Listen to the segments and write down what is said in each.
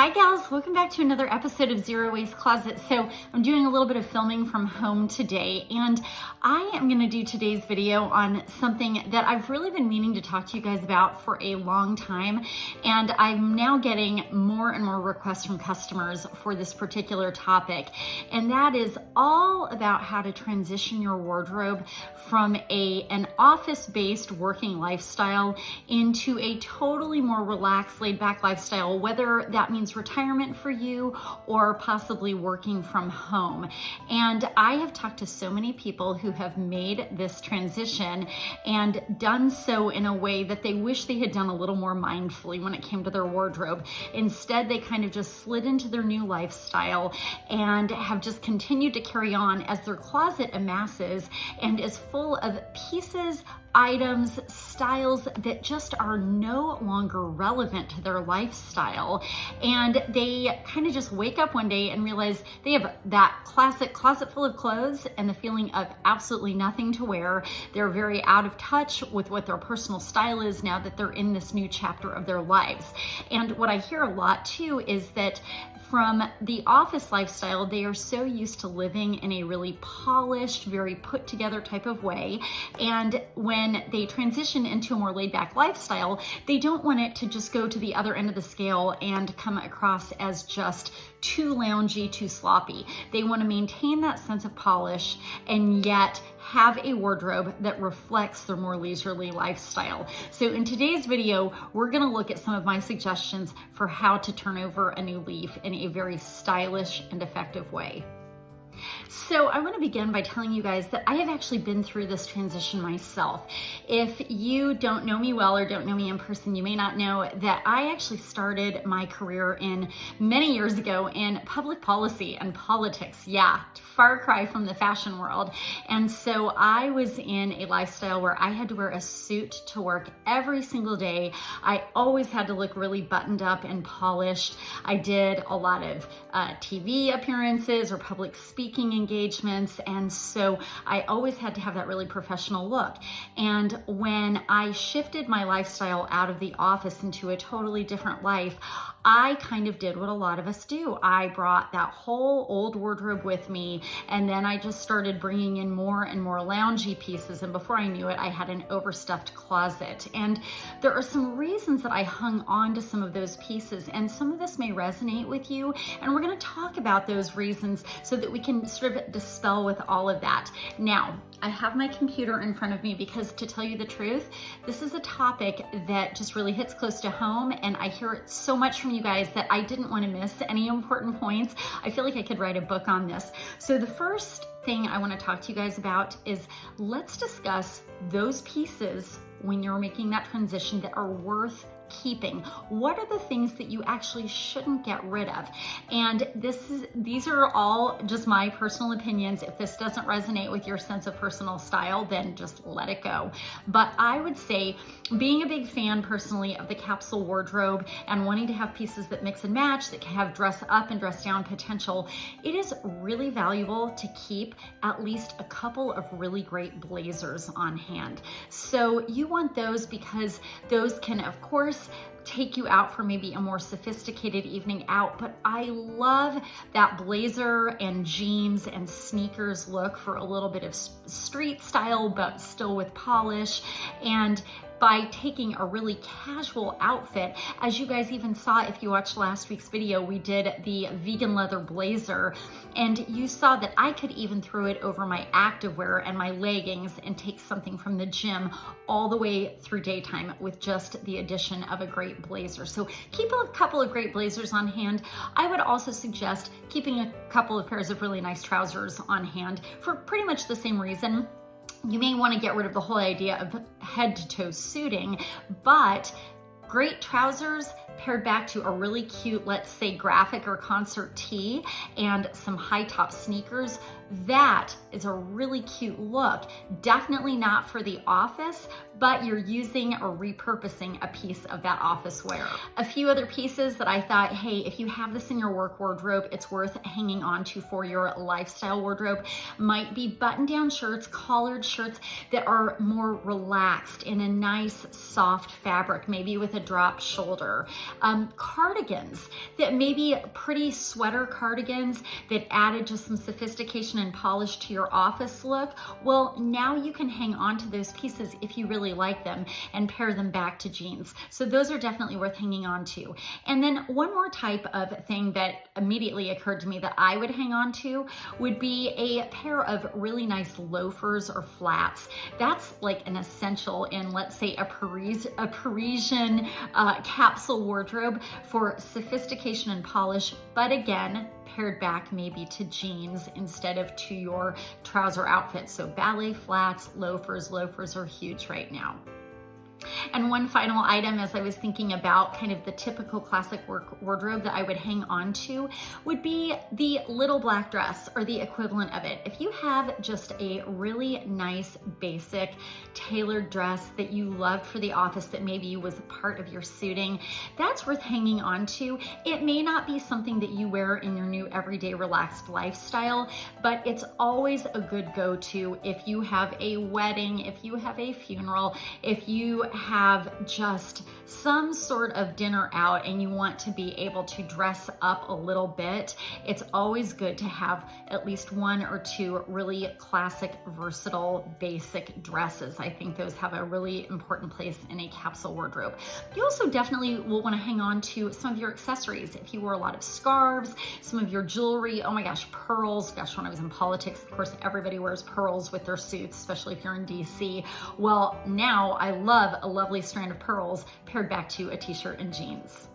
Hi gals, welcome back to another episode of Zero Waste Closet. So I'm doing a little bit of filming from home today, and I am going to do today's video on something that I've really been meaning to talk to you guys about for a long time, and I'm now getting more and more requests from customers for this particular topic, and that is all about how to transition your wardrobe from an office-based working lifestyle into a totally more relaxed, laid-back lifestyle, whether that means retirement for you or possibly working from home. And I have talked to so many people who have made this transition and done so in a way that they wish they had done a little more mindfully when it came to their wardrobe. Instead, they kind of just slid into their new lifestyle and have just continued to carry on as their closet amasses and is full of pieces, items, styles that just are no longer relevant to their lifestyle. And they kind of just wake up one day and realize they have that classic closet full of clothes and the feeling of absolutely nothing to wear. They're very out of touch with what their personal style is now that they're in this new chapter of their lives. And what I hear a lot too is that from the office lifestyle, they are so used to living in a really polished, very put together type of way. And when they transition into a more laid back lifestyle, they don't want it to just go to the other end of the scale and come across as just too loungy, too sloppy. They want to maintain that sense of polish and yet have a wardrobe that reflects their more leisurely lifestyle. So in today's video, we're going to look at some of my suggestions for how to turn over a new leaf in a very stylish and effective way. So I want to begin by telling you guys that I have actually been through this transition myself. If you don't know me well or don't know me in person, you may not know that I actually started my career in many years ago in public policy and politics. Yeah, far cry from the fashion world. And so I was in a lifestyle where I had to wear a suit to work every single day. I always had to look really buttoned up and polished. I did a lot of TV appearances or public speaking engagements, and so I always had to have that really professional look. And when I shifted my lifestyle out of the office into a totally different life, I kind of did what a lot of us do. I brought that whole old wardrobe with me, and then I just started bringing in more and more loungy pieces, and before I knew it, I had an overstuffed closet. And there are some reasons that I hung on to some of those pieces, and some of this may resonate with you, and we're going to talk about those reasons so that we can sort of dispel with all of that. Now, I have my computer in front of me because, to tell you the truth, this is a topic that just really hits close to home, and I hear it so much from you guys that I didn't want to miss any important points. I feel like I could write a book on this. So the first thing I want to talk to you guys about is let's discuss those pieces when you're making that transition that are worth keeping. What are the things that you actually shouldn't get rid of? And these are all just my personal opinions. If this doesn't resonate with your sense of personal style, then just let it go. But I would say, being a big fan personally of the capsule wardrobe and wanting to have pieces that mix and match, that can have dress up and dress down potential, it is really valuable to keep at least a couple of really great blazers on hand. So you want those because those can, of course, take you out for maybe a more sophisticated evening out, but I love that blazer and jeans and sneakers look for a little bit of street style, but still with polish. And by taking a really casual outfit, as you guys even saw if you watched last week's video, we did the vegan leather blazer, and you saw that I could even throw it over my activewear and my leggings and take something from the gym all the way through daytime with just the addition of a great blazer. So keep a couple of great blazers on hand. I would also suggest keeping a couple of pairs of really nice trousers on hand for pretty much the same reason. You may want to get rid of the whole idea of head to toe suiting, but great trousers paired back to a really cute, let's say, graphic or concert tee and some high top sneakers, that is a really cute look. Definitely not for the office, but you're using or repurposing a piece of that office wear. A few other pieces that I thought, hey, if you have this in your work wardrobe, it's worth hanging on to for your lifestyle wardrobe, might be button-down shirts, collared shirts that are more relaxed in a nice soft fabric, maybe with a drop shoulder. Cardigans that maybe pretty sweater cardigans that added just some sophistication and polish to your office look. Well, now you can hang on to those pieces if you really like them and pair them back to jeans. So those are definitely worth hanging on to. And then one more type of thing that immediately occurred to me that I would hang on to would be a pair of really nice loafers or flats. That's like an essential in, let's say, a Parisian capsule wardrobe for sophistication and polish, but again, paired back maybe to jeans instead of to your trouser outfit. So ballet flats, loafers are huge right now. And one final item, as I was thinking about kind of the typical classic work wardrobe that I would hang on to, would be the little black dress or the equivalent of it. If you have just a really nice basic tailored dress that you loved for the office that maybe was a part of your suiting, that's worth hanging on to. It may not be something that you wear in your new everyday relaxed lifestyle, but it's always a good go-to if you have a wedding, if you have a funeral, if you have just some sort of dinner out and you want to be able to dress up a little bit. It's always good to have at least one or two really classic, versatile, basic dresses. I think those have a really important place in a capsule wardrobe. You also definitely will want to hang on to some of your accessories. If you wore a lot of scarves, some of your jewelry, oh my gosh, pearls. Gosh, when I was in politics, of course, everybody wears pearls with their suits, especially if you're in DC. Well, now I love a lovely strand of pearls paired back to a t-shirt and jeans.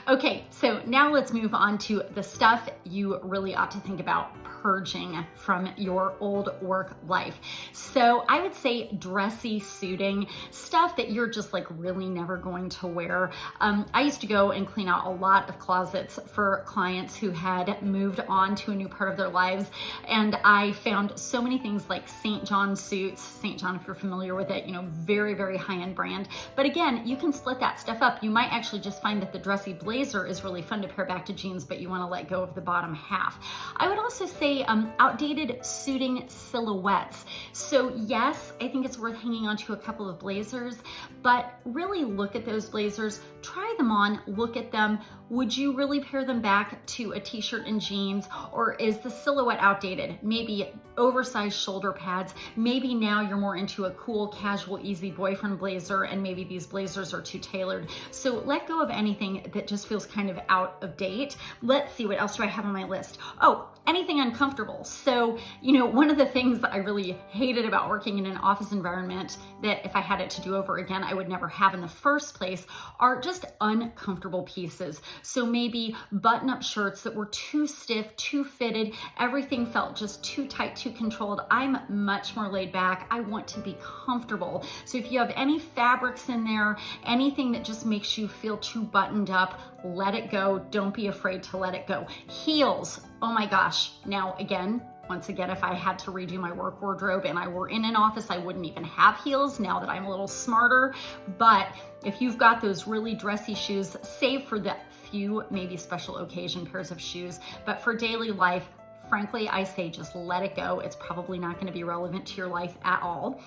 Okay, so now let's move on to the stuff you really ought to think about purging from your old work life. So I would say dressy suiting, stuff that you're just like really never going to wear. I used to go and clean out a lot of closets for clients who had moved on to a new part of their lives. And I found so many things like St. John suits. St. John, if you're familiar with it, you know, very, very high-end brand. But again, you can split that stuff up. You might actually just find that the dressy blazer is really fun to pair back to jeans, but you want to let go of the bottom half. I would also say outdated suiting silhouettes. So yes, I think it's worth hanging on to a couple of blazers, but really look at those blazers, try them on, look at them. Would you really pair them back to a t-shirt and jeans, or is the silhouette outdated? Maybe oversized shoulder pads. Maybe now you're more into a cool, casual, easy boyfriend blazer, and maybe these blazers are too tailored. So let go of anything that just feels kind of out of date. Let's see, what else do I have on my list? Oh, anything uncomfortable. So, you know, one of the things that I really hated about working in an office environment that if I had it to do over again, I would never have in the first place are just uncomfortable pieces. So maybe button-up shirts that were too stiff, too fitted, everything felt just too tight, too controlled. I'm much more laid back. I want to be comfortable. So if you have any fabrics in there, anything that just makes you feel too buttoned up, let it go. Don't be afraid to let it go. Heels, oh my gosh. Now again, once again, if I had to redo my work wardrobe and I were in an office, I wouldn't even have heels now that I'm a little smarter. But if you've got those really dressy shoes, save for the few maybe special occasion pairs of shoes, but for daily life, frankly, I say just let it go. It's probably not going to be relevant to your life at all.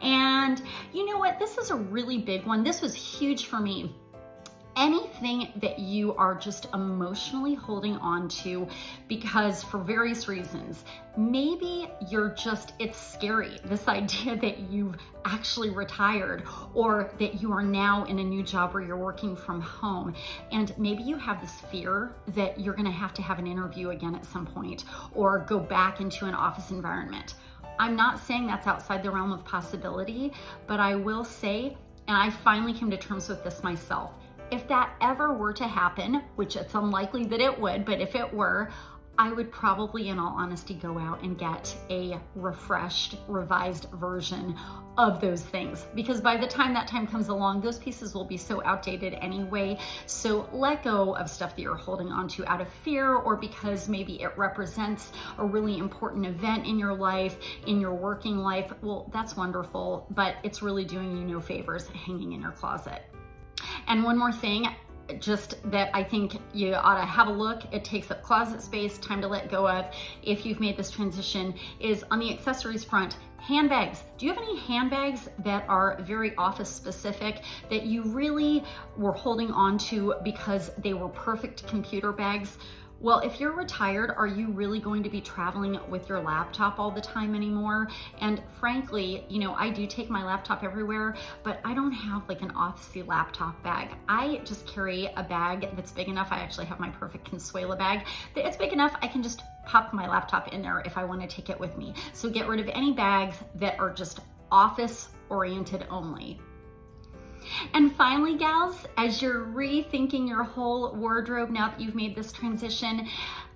And you know what? This is a really big one. This was huge for me. Anything that you are just emotionally holding on to because for various reasons, maybe you're just, it's scary, this idea that you've actually retired or that you are now in a new job where you're working from home. And maybe you have this fear that you're going to have an interview again at some point or go back into an office environment. I'm not saying that's outside the realm of possibility, but I will say, and I finally came to terms with this myself, if that ever were to happen, which it's unlikely that it would, but if it were, I would probably, in all honesty, go out and get a refreshed, revised version of those things, because by the time that time comes along, those pieces will be so outdated anyway. So let go of stuff that you're holding onto out of fear, or because maybe it represents a really important event in your life, in your working life. Well, that's wonderful, but it's really doing you no favors hanging in your closet. And one more thing, just that I think you ought to have a look. It takes up closet space, time to let go of if you've made this transition, is on the accessories front. Handbags. Do you have any handbags that are very office specific that you really were holding on to because they were perfect computer bags? Well, if you're retired, are you really going to be traveling with your laptop all the time anymore? And frankly, you know, I do take my laptop everywhere, but I don't have like an officey laptop bag. I just carry a bag that's big enough. I actually have my perfect Consuela bag. It's big enough I can just pop my laptop in there if I want to take it with me. So get rid of any bags that are just office oriented only. And finally, gals, as you're rethinking your whole wardrobe now that you've made this transition,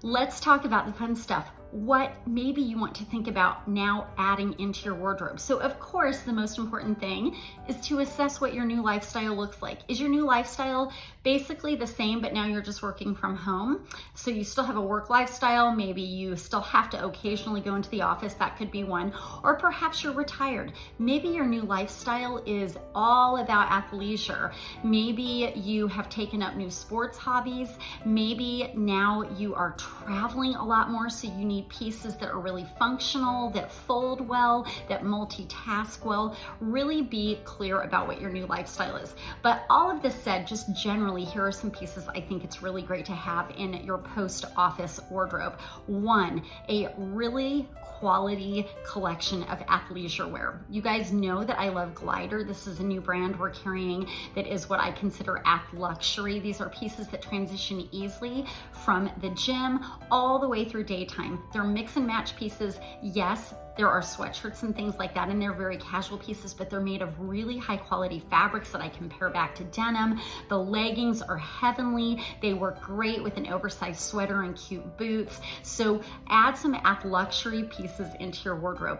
let's talk about the fun stuff. What maybe you want to think about now adding into your wardrobe. So of course, the most important thing is to assess what your new lifestyle looks like. Is your new lifestyle basically the same, but now you're just working from home? So you still have a work lifestyle. Maybe you still have to occasionally go into the office. That could be one. Or perhaps you're retired. Maybe your new lifestyle is all about athleisure. Maybe you have taken up new sports hobbies. Maybe now you are traveling a lot more, so you need pieces that are really functional, that fold well, that multitask well. Really be clear about what your new lifestyle is. But all of this said, just generally, here are some pieces I think it's really great to have in your post-office wardrobe. One, a really quality collection of athleisure wear. You guys know that I love Glider. This is a new brand we're carrying that is what I consider athluxury. These are pieces that transition easily from the gym all the way through daytime. They're mix and match pieces. Yes, there are sweatshirts and things like that, and they're very casual pieces, but they're made of really high quality fabrics that I can pair back to denim. The leggings are heavenly. They work great with an oversized sweater and cute boots. So add some athluxury pieces into your wardrobe.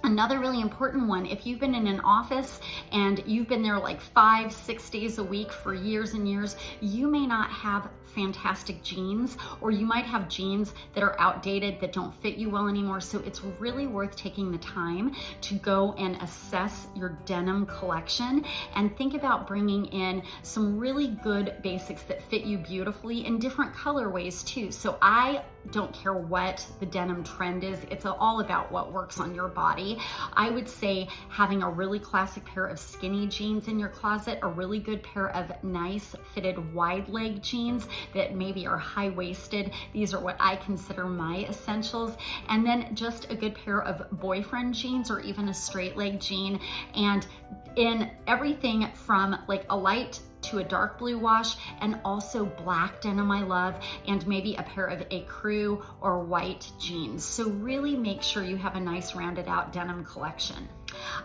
Another really important one, if you've been in an office and you've been there like 5-6 days a week for years and years, you may not have fantastic jeans, or you might have jeans that are outdated that don't fit you well anymore. So it's really worth taking the time to go and assess your denim collection and think about bringing in some really good basics that fit you beautifully in different colorways too. So I don't care what the denim trend is. It's all about what works on your body. I would say having a really classic pair of skinny jeans in your closet, a really good pair of nice fitted wide leg jeans that maybe are high-waisted. These are what I consider my essentials. And then just a good pair of boyfriend jeans, or even a straight leg jean. And in everything from like a light to a dark blue wash, and also black denim I love, and maybe a pair of ecru or white jeans. So really make sure you have a nice rounded out denim collection.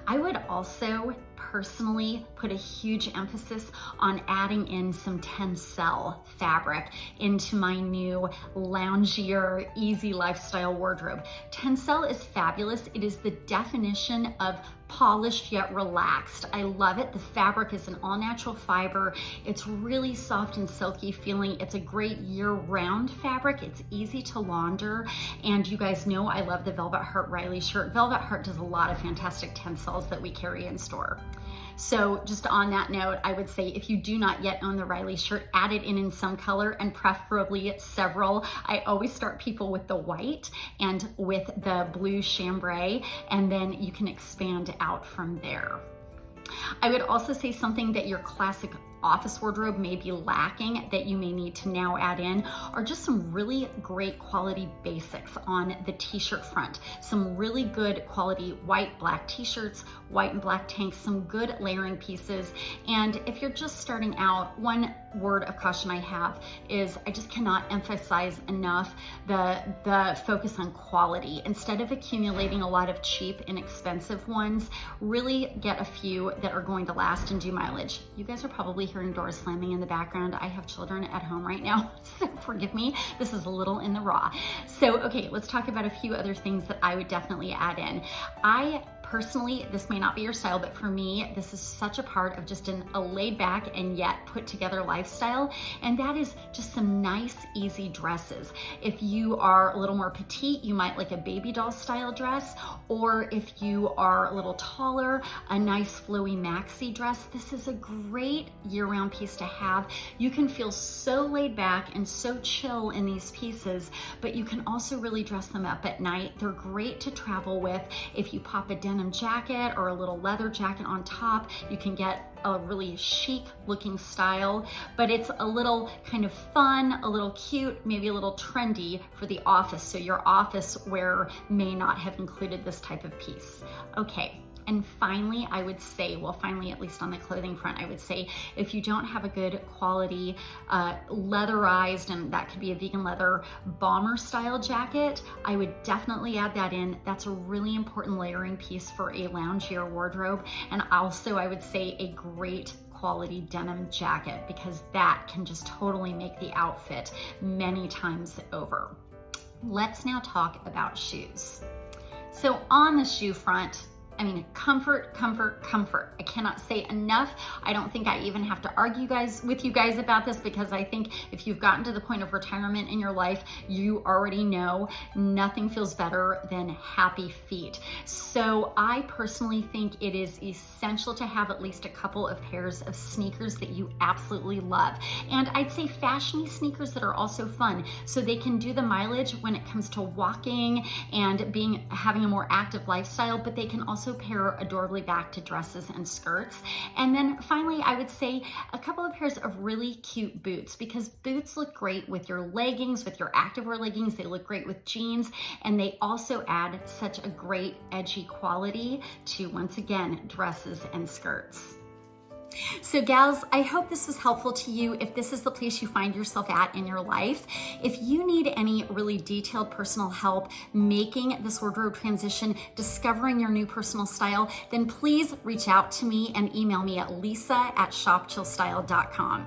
I would also personally put a huge emphasis on adding in some tencel fabric into my new loungier, easy lifestyle wardrobe. Tencel is fabulous. It is the definition of polished yet relaxed. I love it. The fabric is an all natural fiber. It's really soft and silky feeling. It's a great year-round fabric. It's easy to launder. And you guys know I love the Velvet Heart Riley shirt. Velvet Heart does a lot of fantastic tencels that we carry in store. So just on that note, I would say if you do not yet own the Riley shirt, add it in some color, and preferably several. I always start people with the white and with the blue chambray, and then you can expand out from there. I would also say something that your classic office wardrobe may be lacking that you may need to now add in are just some really great quality basics on the t-shirt front. Some really good quality white, black t-shirts, white and black tanks, some good layering pieces. And if you're just starting out, one word of caution I have is I just cannot emphasize enough the focus on quality. Instead of accumulating a lot of cheap, inexpensive ones, really get a few that are going to last and do mileage. You guys are probably hearing doors slamming in the background. I have children at home right now, so forgive me. This is a little in the raw. So, okay, let's talk about a few other things that I would definitely add in. I personally, this may not be your style, but for me, this is such a part of just a laid back and yet put together lifestyle. And that is just some nice, easy dresses. If you are a little more petite, you might like a baby doll style dress, or if you are a little taller, a nice flowy maxi dress. This is a great year-round piece to have. You can feel so laid back and so chill in these pieces, but you can also really dress them up at night. They're great to travel with. If you pop a denim jacket or a little leather jacket on top, you can get a really chic looking style, but it's a little kind of fun, a little cute, maybe a little trendy for the office. So your office wear may not have included this type of piece. Okay. And finally, I would say, well, finally, at least on the clothing front, I would say if you don't have a good quality leatherized, and that could be a vegan leather bomber style jacket, I would definitely add that in. That's a really important layering piece for a loungier wardrobe. And also I would say a great quality denim jacket, because that can just totally make the outfit many times over. Let's now talk about shoes. So on the shoe front, I mean, comfort, comfort, comfort. I cannot say enough. I don't think I even have to argue with you guys about this, because I think if you've gotten to the point of retirement in your life, you already know nothing feels better than happy feet. So I personally think it is essential to have at least a couple of pairs of sneakers that you absolutely love. And I'd say fashiony sneakers that are also fun, so they can do the mileage when it comes to walking and having a more active lifestyle, but they can also pair adorably back to dresses and skirts. And then finally, I would say a couple of pairs of really cute boots, because boots look great with your leggings, with your activewear leggings. They look great with jeans, and they also add such a great edgy quality to, once again, dresses and skirts. So gals, I hope this was helpful to you if this is the place you find yourself at in your life. If you need any really detailed personal help making this wardrobe transition, discovering your new personal style, then please reach out to me and email me at lisa@shopchillstyle.com.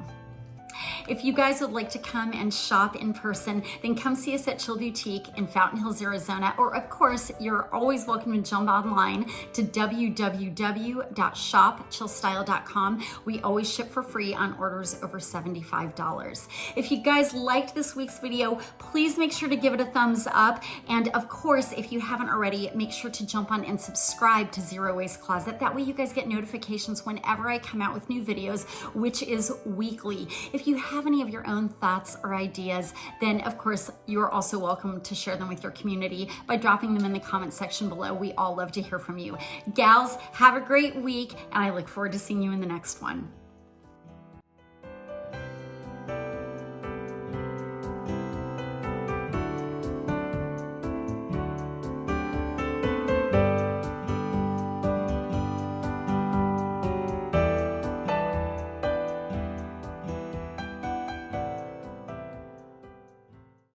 If you guys would like to come and shop in person, then come see us at Chill Boutique in Fountain Hills, Arizona. Or of course, you're always welcome to jump online to www.shopchillstyle.com. We always ship for free on orders over $75. If you guys liked this week's video, please make sure to give it a thumbs up. And of course, if you haven't already, make sure to jump on and subscribe to Zero Waste Closet. That way you guys get notifications whenever I come out with new videos, which is weekly. If you have any of your own thoughts or ideas, then of course you're also welcome to share them with your community by dropping them in the comment section below. We all love to hear from you. Gals, have a great week, and I look forward to seeing you in the next one.